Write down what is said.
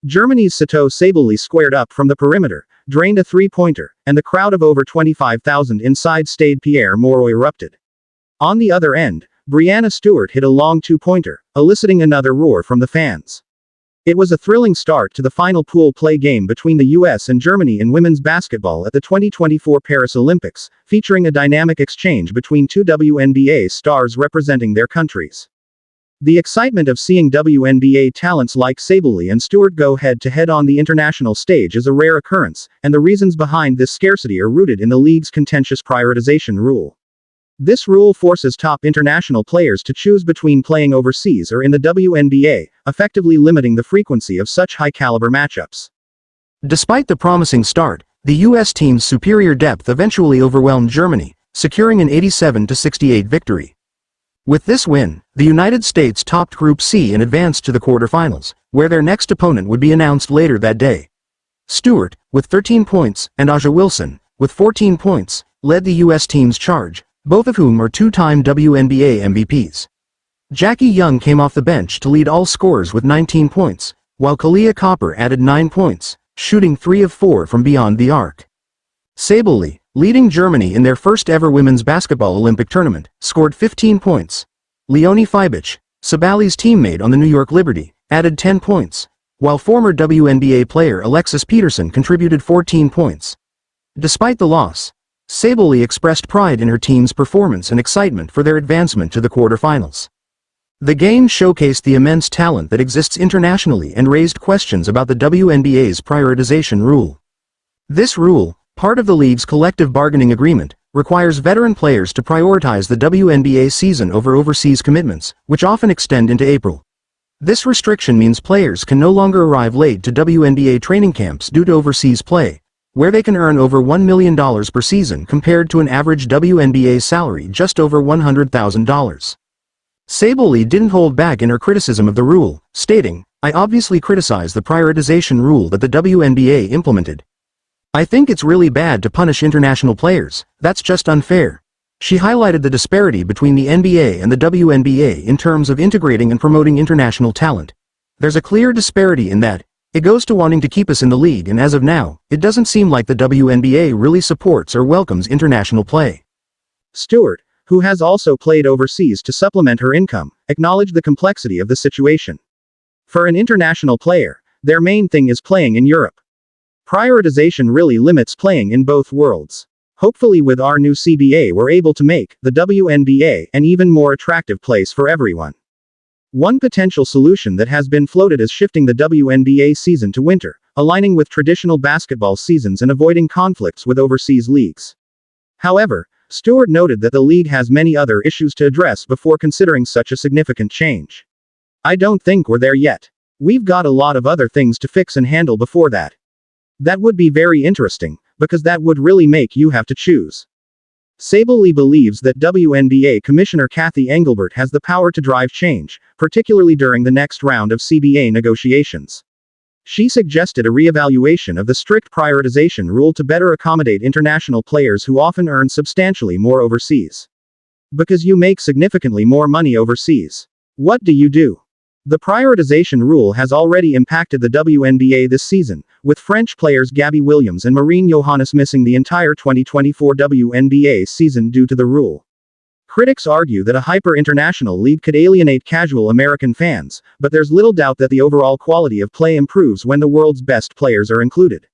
Germany's Satou Sabally squared up from the perimeter, drained a three-pointer, and the crowd of over 25,000 inside Stade Pierre Mauroy erupted. On the other end, Breanna Stewart hit a long two-pointer, eliciting another roar from the fans. It was a thrilling start to the final pool play game between the US and Germany in women's basketball at the 2024 Paris Olympics, featuring a dynamic exchange between two WNBA stars representing their countries. The excitement of seeing WNBA talents like Sabally and Stewart go head-to-head on the international stage is a rare occurrence, and the reasons behind this scarcity are rooted in the league's contentious prioritization rule. This rule forces top international players to choose between playing overseas or in the WNBA, effectively limiting the frequency of such high-caliber matchups. Despite the promising start, the U.S. team's superior depth eventually overwhelmed Germany, securing an 87-68 victory. With this win, the United States topped Group C and advanced to the quarterfinals, where their next opponent would be announced later that day. Stewart, with 13 points, and A'ja Wilson, with 14 points, led the U.S. team's charge, both of whom are two-time WNBA MVPs. Jackie Young came off the bench to lead all scorers with 19 points, while Kahleah Copper added 9 points, shooting 3 of 4 from beyond the arc. Sabally, leading Germany in their first-ever women's basketball Olympic tournament, scored 15 points. Leonie Fibich, Sabally's teammate on the New York Liberty, added 10 points, while former WNBA player Alexis Peterson contributed 14 points. Despite the loss, Sabally expressed pride in her team's performance and excitement for their advancement to the quarterfinals. The game showcased the immense talent that exists internationally and raised questions about the WNBA's prioritization rule. This rule, part of the league's collective bargaining agreement, requires veteran players to prioritize the WNBA season over overseas commitments, which often extend into April. This restriction means players can no longer arrive late to WNBA training camps due to overseas play, where they can earn over $1 million per season compared to an average WNBA salary just over $100,000. Sabally didn't hold back in her criticism of the rule, stating, "I obviously criticize the prioritization rule that the WNBA implemented. I think it's really bad to punish international players, that's just unfair." She highlighted the disparity between the NBA and the WNBA in terms of integrating and promoting international talent. "There's a clear disparity in that. It goes to wanting to keep us in the league, and as of now, it doesn't seem like the WNBA really supports or welcomes international play." Stewart, who has also played overseas to supplement her income, acknowledged the complexity of the situation. For an international player, their main thing is playing in Europe. Prioritization really limits playing in both worlds. Hopefully with our new CBA we're able to make the WNBA an even more attractive place for everyone. One potential solution that has been floated is shifting the WNBA season to winter, aligning with traditional basketball seasons and avoiding conflicts with overseas leagues. However, Stewart noted that the league has many other issues to address before considering such a significant change. "I don't think we're there yet. We've got a lot of other things to fix and handle before that. That would be very interesting, because that would really make you have to choose." Sabally believes that WNBA Commissioner Cathy Engelbert has the power to drive change, particularly during the next round of CBA negotiations. She suggested a reevaluation of the strict prioritization rule to better accommodate international players who often earn substantially more overseas. Because you make significantly more money overseas, what do you do? The prioritization rule has already impacted the WNBA this season, with French players Gabby Williams and Marine Johannes missing the entire 2024 WNBA season due to the rule. Critics argue that a hyper-international league could alienate casual American fans, but there's little doubt that the overall quality of play improves when the world's best players are included.